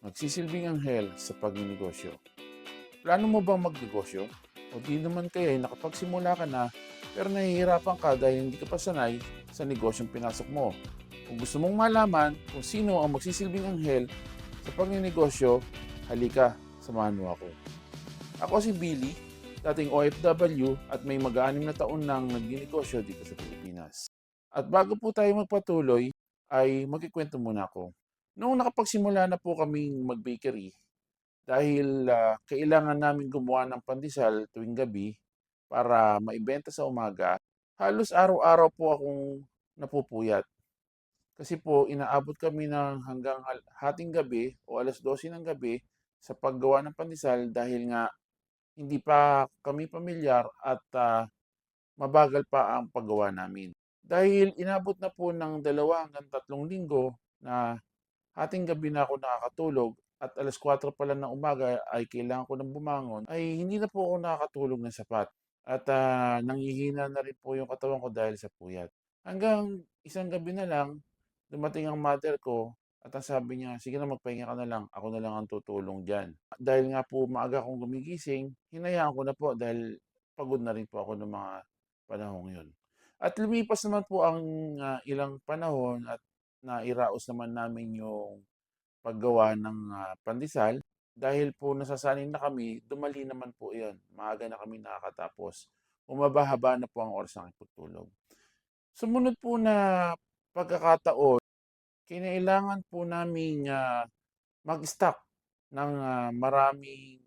Magsisilbing anghel sa pagnenegosyo. Plano mo bang magnegosyo? O di naman kaya nakapagsimula ka na pero nahihirapan ka dahil hindi ka pa sanay sa negosyong pinasok mo. Kung gusto mong malaman kung sino ang magsisilbing anghel sa pagnenegosyo, halika, samahan mo ako. Ako si Billy, dating OFW at may mag-aanim na taon nang nagninegosyo dito sa Pilipinas. At bago po tayo magpatuloy, ay magkikwento muna ako. Noong nakapagsimula na po kaming mag-bakery, dahil kailangan namin gumawa ng pandesal tuwing gabi para maibenta sa umaga, halos araw-araw po akong napupuyat. Kasi po inaabot kami ng hanggang hating gabi o 12:00 ng gabi sa paggawa ng pandesal dahil nga hindi pa kami pamilyar at mabagal pa ang paggawa namin. Dahil inabot na po ng 2 hanggang 3 linggo na hating gabi na ako nakakatulog at 4:00 pa lang ng umaga ay kailangan ko ng bumangon, ay hindi na po ako nakakatulog ng sapat. At nanghihina na rin po yung katawan ko dahil sa puyat. Hanggang isang gabi na lang, dumating ang mother ko at ang sabi niya, sige na magpahinga ka na lang, ako na lang ang tutulong dyan. Dahil nga po maaga akong gumigising, hinayaan ko na po dahil pagod na rin po ako ng mga panahong yun. At lumipas naman po ang ilang panahon at nairaos naman namin yung paggawa ng pandesal. Dahil po nasasanay na kami, dumali naman po iyon. Maaga na kami nakakatapos. Humaba-haba na po ang oras ng pagtulog. Sumunod po na pagkakataon, kinailangan po namin mag-stock ng maraming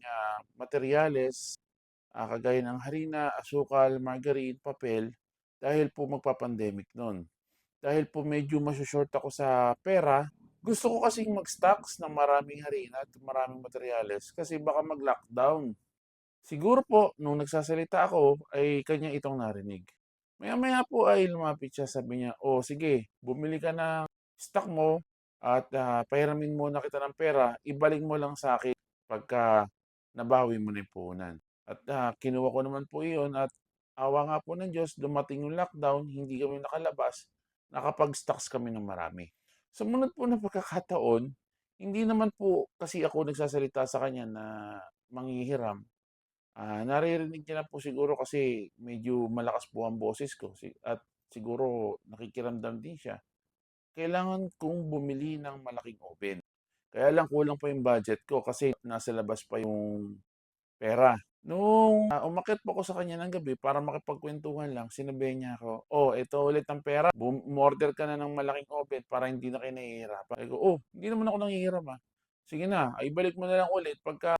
materyales, kagaya ng harina, asukal, margarine, papel, dahil po magpa-pandemic noon. Dahil po medyo maso-short ako sa pera, gusto ko kasing mag-stocks ng maraming harina at maraming materyales kasi baka mag-lockdown. Siguro po, nung nagsasalita ako, ay kanya itong narinig. Maya-maya po ay lumapit siya, sabi niya, "O sige, bumili ka ng stock mo at pahiramin muna kita ng pera, ibalik mo lang sa akin pagka nabawi mo na yung puhunan." At kinuha ko naman po iyon at awa nga po ng Diyos, dumating yung lockdown, hindi kami nakalabas, nakapag-stocks kami ng marami. Sumunod po na pagkakataon, hindi naman po kasi ako nagsasalita sa kanya na manghihiram. Naririnig niya na po siguro kasi medyo malakas po ang boses ko at siguro nakikiramdam din siya. Kailangan kong bumili ng malaking oven. Kaya lang kulang pa yung budget ko kasi nasa labas pa yung pera. Nung umakyat po ako sa kanya ng gabi para makipagkwentuhan lang, sinabihan niya ako, "Oh, ito ulit ang pera. Umorder ka na ng malaking oven para hindi na kayo nahihirapan." Sabi ko, "Oh, hindi naman ako nanghihiram ah. Sige na, ay balik mo na lang ulit pagka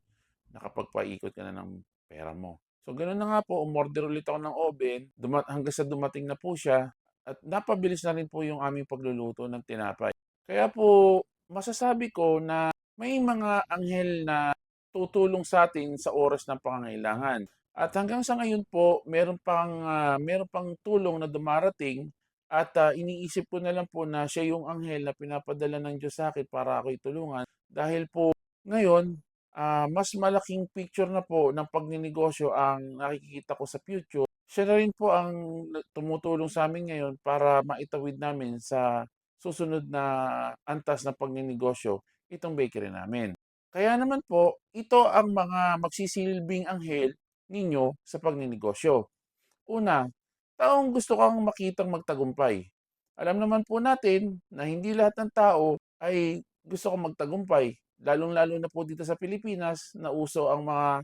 nakapagpaikot ka na ng pera mo." So gano'n na nga po, umorder ulit ako ng oven, hanggang sa dumating na po siya at napabilis na rin po yung aming pagluluto ng tinapay. Kaya po masasabi ko na may mga anghel na tutulong sa atin sa oras ng pangangailangan. At hanggang sa ngayon po, meron pang tulong na dumarating at iniisip ko na lang po na siya yung anghel na pinapadala ng Diyos sa akin para ako'y tulungan dahil po ngayon mas malaking picture na po ng pagnenegosyo ang nakikita ko sa future. Siya na rin po ang tumutulong sa amin ngayon para maitawid namin sa susunod na antas ng pagnenegosyo itong bakery namin. Kaya naman po, ito ang mga magsisilbing anghel ninyo sa pagnenegosyo. Una, taong gusto kang makitang magtagumpay. Alam naman po natin na hindi lahat ng tao ay gusto kong magtagumpay. Lalong-lalo na po dito sa Pilipinas na uso ang mga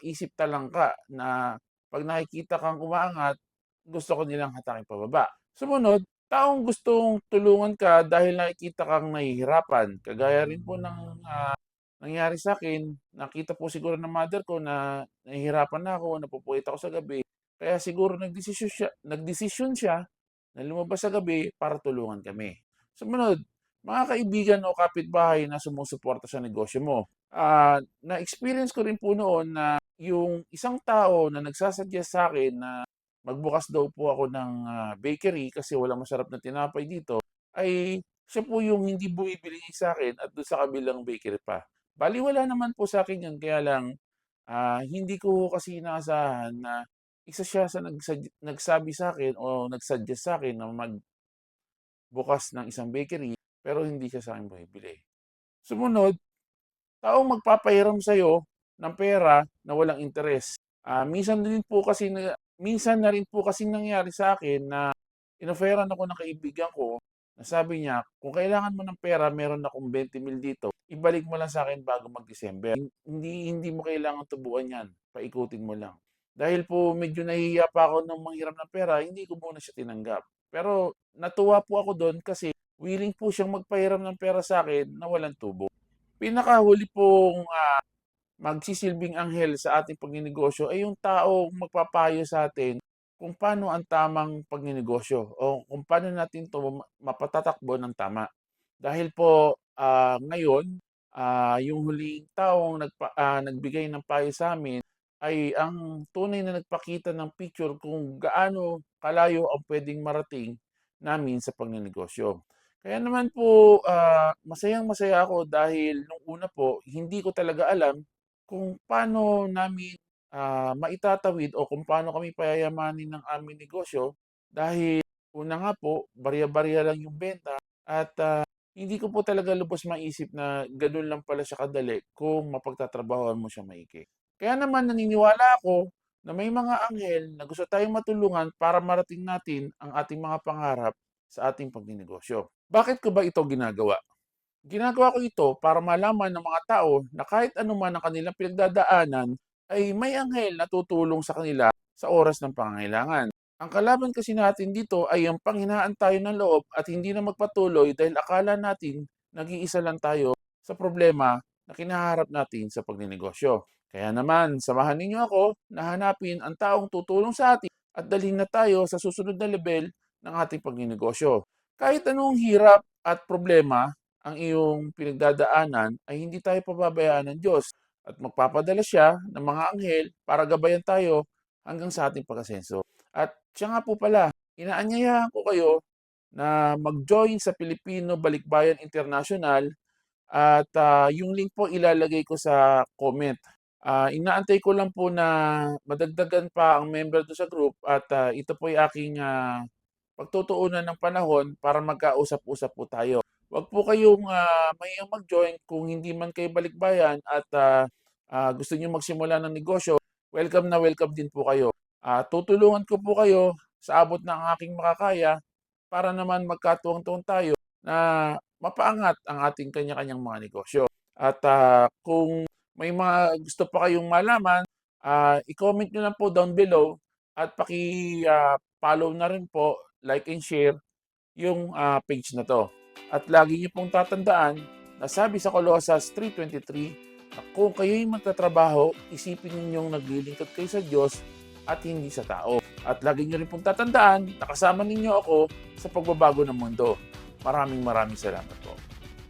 isip talangka na 'pag nakikita kang umaangat, gusto ko nilang hatakin pababa. Sumunod, taong gustong tulungan ka dahil nakikita kang nahihirapan. Kagaya rin po ng nangyari sa akin, nakita po siguro ng mother ko na nahihirapan na ako, napupuyat ako sa gabi. Kaya siguro nagdesisyon siya na lumabas sa gabi para tulungan kami. Sumunod, mga kaibigan o kapitbahay na sumusuporta sa negosyo mo. Na-experience ko rin po noon na yung isang tao na nagsa-suggest sa akin na magbukas daw po ako ng bakery kasi walang masarap na tinapay dito, ay siya po yung hindi bumibili sa akin at doon sa kabilang bakery pa. Balewala naman po sa akin yun kaya lang, hindi ko kasi inaasahan na isa siya sa nagsabi sa akin o nag-suggest sa'kin na magbukas ng isang bakery pero hindi siya sa'kin bumibili. Sumunod, taong magpapahiram sa'yo ng pera na walang interes. Minsan na rin po kasi nangyari sa akin na inofferan ako ng kaibigan ko na sabi niya, kung kailangan mo ng pera, meron akong 20,000 dito, ibalik mo lang sa akin bago mag-December. Hindi mo kailangan tubuan yan, paikutin mo lang. Dahil po medyo nahihiya pa ako nung manghiram ng pera, hindi ko muna siya tinanggap. Pero natuwa po ako doon kasi willing po siyang magpahiram ng pera sa akin na walang tubo. Pinakahuli pong magsisilbing anghel sa ating pagnenegosyo ay yung taong magpapayo sa atin kung paano ang tamang pagnenegosyo o kung paano natin 'to mapatatakbo ng tama. Dahil po, ngayon, yung huling taong nagbigay ng payo sa amin ay ang tunay na nagpakita ng picture kung gaano kalayo ang puwedeng marating namin sa pagnenegosyo. Kaya naman po, masayang-masaya ako dahil nung una po hindi ko talaga alam kung paano namin, maitatawid o kung paano kami payayamanin ng aming negosyo dahil una nga po, barya-barya lang yung benta at, hindi ko po talaga lubos maisip na gano'n lang pala siya kadali kung mapagtatrabahuan mo siya maigi. Kaya naman naniniwala ako na may mga anghel na gusto tayong matulungan para marating natin ang ating mga pangarap sa ating pagnenegosyo. Bakit ko ba ito ginagawa? Ginagawa ko ito para malaman ng mga tao na kahit anuman ang kanilang pinagdadaanan, ay may anghel na tutulong sa kanila sa oras ng pangangailangan. Ang kalaban kasi natin dito ay ang panghinaan tayo ng loob at hindi na magpatuloy dahil akala natin nag-iisa lang tayo sa problema na kinaharap natin sa pagnenegosyo. Kaya naman, samahan ninyo ako na hanapin ang taong tutulong sa atin at dalhin na tayo sa susunod na level ng ating pagnenegosyo. Kahit anong hirap at problema ang iyong pinagdadaanan ay hindi tayo pababayaan ng Diyos at magpapadala siya ng mga anghel para gabayan tayo hanggang sa ating pag-asenso. At siya nga po pala, inaanyayahan ko kayo na mag-join sa Pilipino Balikbayan International at yung link po ilalagay ko sa comment. Inaantay ko lang po na madagdagan pa ang member do sa group at ito po ay aking pagtutuunan ng panahon para magkausap-usap po tayo. Wag po kayong mahiyang mag-join kung hindi man kayo balikbayan at gusto niyo magsimula ng negosyo, welcome din po kayo. Tutulungan ko po kayo sa abot ng aking makakaya para naman magkatuwang-tuwang tayo na mapaangat ang ating kanya-kanyang mga negosyo. At kung may mga gusto pa kayong malaman, i-comment nyo lang po down below at paki-follow na rin po, like and share yung page na to. At lagi niyo pong tatandaan na sabi sa Colossus 3:23 na kung kayo'y magtatrabaho, isipin ninyong naglilingkod kayo sa Diyos at hindi sa tao. At lagi niyo rin pong tatandaan na kasama ninyo ako sa pagbabago ng mundo. Maraming salamat.